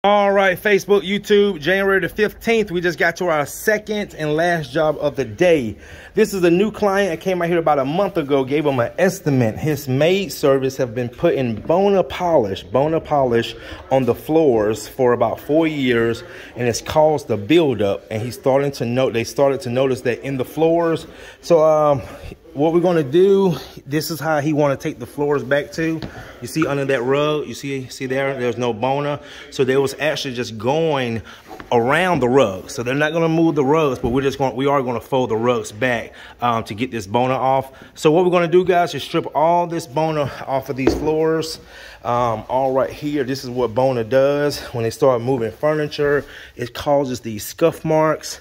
All right, Facebook, YouTube, January the 15th, we just got to our second and last job of the day. This is a new client that came out here about a month ago, gave him an estimate. His maid service have been putting Bona polish on the floors for about 4 years, and it's caused the buildup. And they started to notice that in the floors. So what we're gonna do, this is how he wanna take the floors back to. You see under that rug, you see there's no Bona. So they was actually just going around the rug. So they're not gonna move the rugs, but we are gonna fold the rugs back to get this Bona off. So what we're gonna do, guys, is strip all this Bona off of these floors. All right here, this is what Bona does. When they start moving furniture, it causes these scuff marks,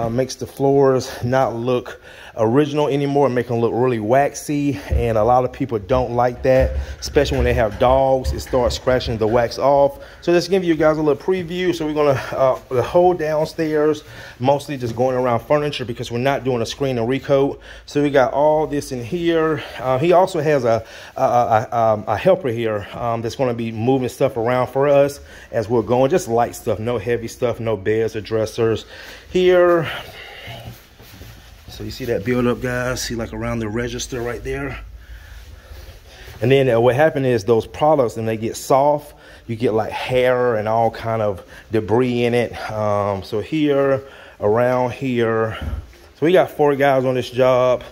makes the floors not look original anymore, make them look really waxy, and a lot of people don't like that, especially when they have dogs. It starts scratching the wax off. So let's give you guys a little preview. So we're gonna the whole downstairs, mostly just going around furniture because we're not doing a screen and recoat. So we got all this in here. He also has a helper here that's going to be moving stuff around for us as we're going, just light stuff, no heavy stuff, no beds or dressers here. So you see that build up, guys, see like around the register right there. And then what happened is those products, when they get soft, you get like hair and all kind of debris in it. So here, around here. So we got 4 guys on this job.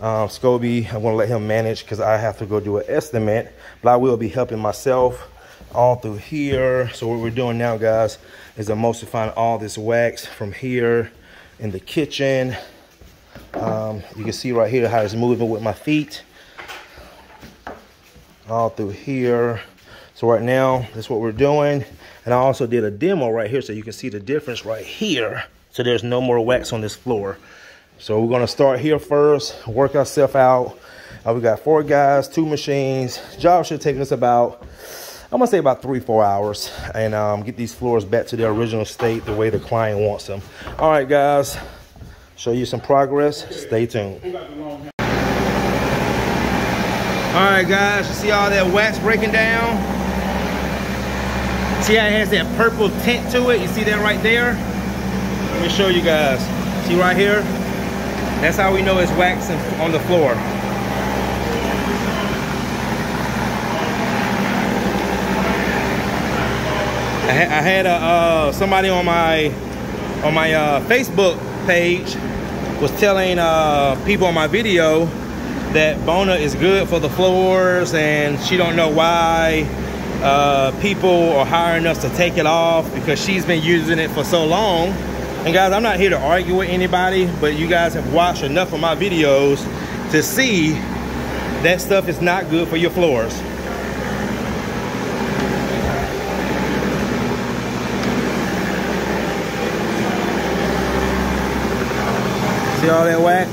Scobie, I'm gonna let him manage because I have to go do an estimate, but I will be helping myself all through here. So what we're doing now, guys, is emulsifying all this wax from here in the kitchen. You can see right here how it's moving with my feet all through here. So right now, that's what we're doing. And I also did a demo right here so you can see the difference right here. So there's no more wax on this floor. So we're gonna start here first, work ourselves out. We got 4 guys, 2 machines. Job should take us about, I'm gonna say about 3-4 hours, and get these floors back to their original state the way the client wants them. All right, guys, show you some progress. Stay tuned. All right, guys, you see all that wax breaking down? See how it has that purple tint to it? You see that right there? Let me show you guys. See right here? That's how we know it's waxing on the floor. I had somebody on my Facebook page was telling people on my video that Bona is good for the floors, and she don't know why people are hiring us to take it off because she's been using it for so long. And guys, I'm not here to argue with anybody, but you guys have watched enough of my videos to see that stuff is not good for your floors. See all that wax?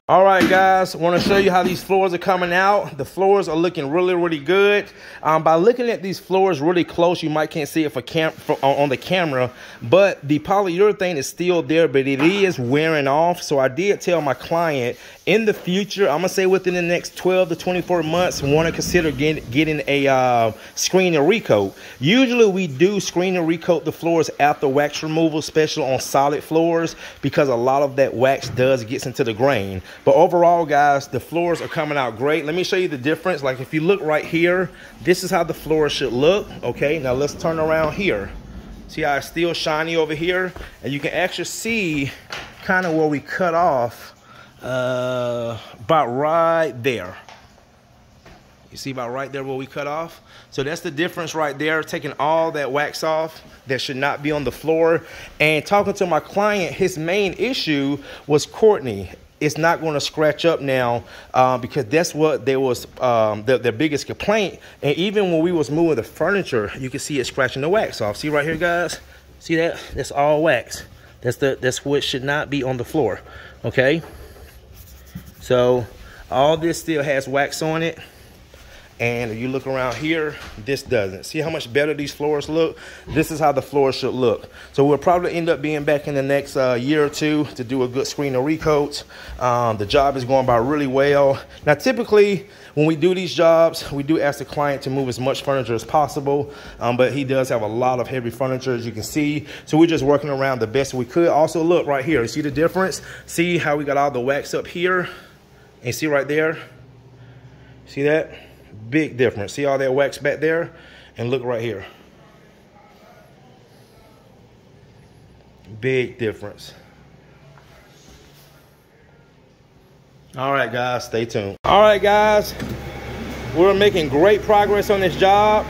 All right, guys, I want to show you how these floors are coming out. The floors are looking really, really good. By looking at these floors really close, you might can't see it on the camera, but the polyurethane is still there, but it is wearing off. So I did tell my client in the future, I'm gonna say within the next 12 to 24 months, want to consider getting a screen and recoat. Usually we do screen and recoat the floors after wax removal, especially on solid floors, because a lot of that wax does get into the grain. But overall, guys, the floors are coming out great. Let me show you the difference. Like if you look right here, this is how the floor should look. Okay, now let's turn around here. See how it's still shiny over here? And you can actually see kind of where we cut off, about right there. You see about right there where we cut off? So that's the difference right there, taking all that wax off that should not be on the floor. And talking to my client, his main issue was Courtney. It's not going to scratch up now because that's what there was their biggest complaint. And even when we was moving the furniture, you can see it scratching the wax off. See right here, guys? See that? That's all wax. That's what should not be on the floor. Okay? So all this still has wax on it. And if you look around here, this doesn't. See how much better these floors look? This is how the floors should look. So we'll probably end up being back in the next year or two to do a good screen of recoats. The job is going by really well. Now, typically, when we do these jobs, we do ask the client to move as much furniture as possible. But he does have a lot of heavy furniture, as you can see. So we're just working around the best we could. Also, look right here. See the difference? See how we got all the wax up here? And see right there? See that? Big difference. See all that wax back there? And look right here. Big difference. All right, guys, stay tuned. All right, guys, we're making great progress on this job.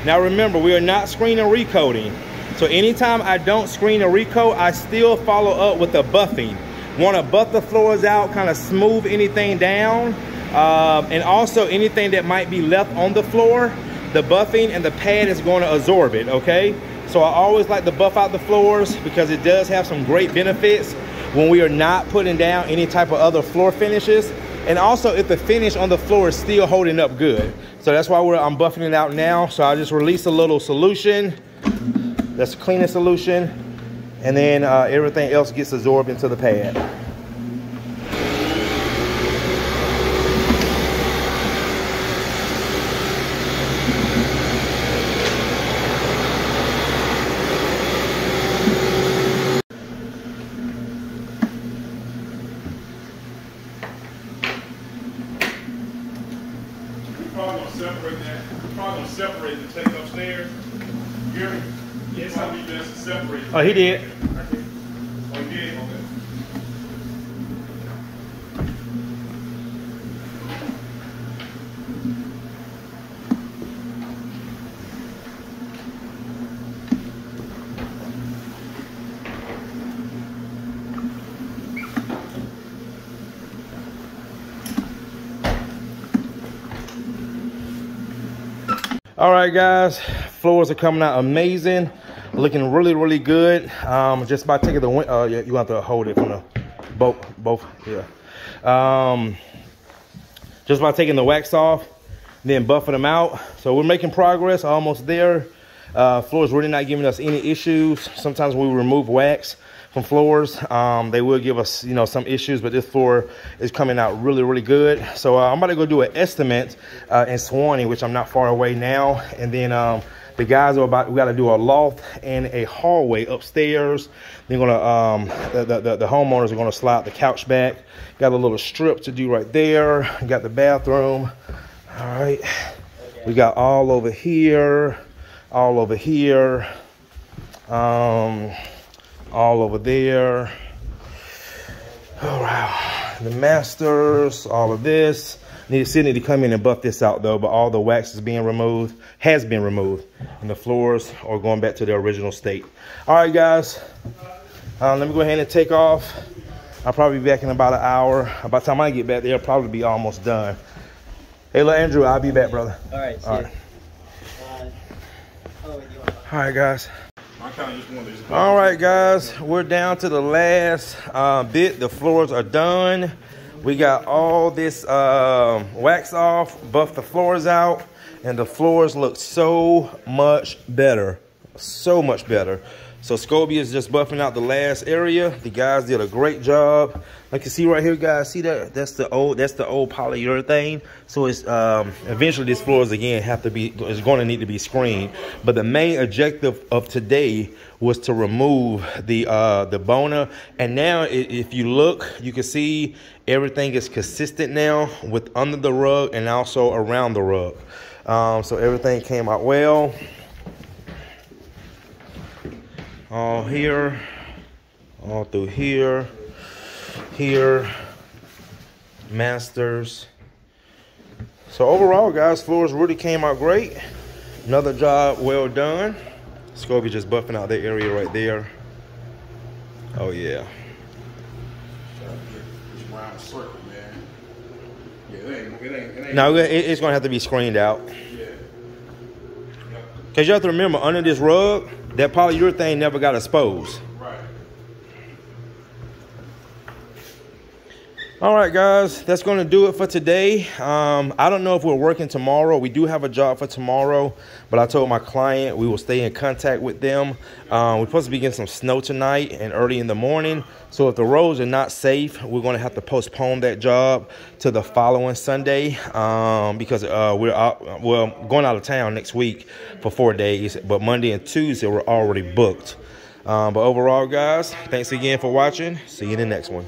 Now remember, we are not screen and recoating. So anytime I don't screen or recoat, I still follow up with a buffing. Want to buff the floors out, kind of smooth anything down. And also anything that might be left on the floor, the buffing and the pad is going to absorb it, okay? So I always like to buff out the floors because it does have some great benefits when we are not putting down any type of other floor finishes. And also if the finish on the floor is still holding up good. So that's why I'm buffing it out now. So I just release a little solution. That's a cleaning solution. And then everything else gets absorbed into the pad. Separate and take upstairs. Gary? Yes, how we best to separate. Oh, he did. Oh, he did? Okay. All right, guys, floors are coming out amazing, looking really, really good. Just by taking the yeah, you have to hold it from the both, yeah. Just by taking the wax off, then buffing them out. So we're making progress, almost there. Floors really not giving us any issues. Sometimes when we remove wax from floors, they will give us, you know, some issues, but this floor is coming out really, really good. So I'm about to go do an estimate in Swanee, which I'm not far away now. And then the guys are we got to do a loft and a hallway upstairs. They're gonna, the homeowners are gonna slide the couch back. Got a little strip to do right there. Got the bathroom. All right. We got all over here, all over here. All over there. All right, the masters, all of this. Need to come in and buff this out though, but all the wax is being removed, has been removed, and the floors are going back to their original state. All right, guys, let me go ahead and take off. I'll probably be back in about an hour. By the time I get back there, I'll probably be almost done. Hey, little Andrew, I'll be back, brother. All right. All right. All right, guys. All right, guys, we're down to the last bit. The floors are done. We got all this wax off, buffed the floors out, and the floors look so much better. So much better. So Scobie is just buffing out the last area. The guys did a great job. Like you see right here, guys, see that? That's the old polyurethane. So it's eventually these floors again is going to need to be screened. But the main objective of today was to remove the Bona. And now if you look, you can see everything is consistent now with under the rug and also around the rug. So everything came out well. All here, all through here, here, masters. So So overall, guys, floors really came out great. Another job well done. Scobie just buffing out that area right there. Oh yeah. No, it's gonna have to be screened out. Yeah. Cause you have to remember, under this rug, that polyurethane never got exposed. Right. All right, guys, that's going to do it for today. I don't know if we're working tomorrow. We do have a job for tomorrow, but I told my client we will stay in contact with them. We're supposed to be getting some snow tonight and early in the morning. So if the roads are not safe, we're going to have to postpone that job to the following Sunday because we're going out of town next week for 4 days. But Monday and Tuesday, we're already booked. But overall, guys, thanks again for watching. See you in the next one.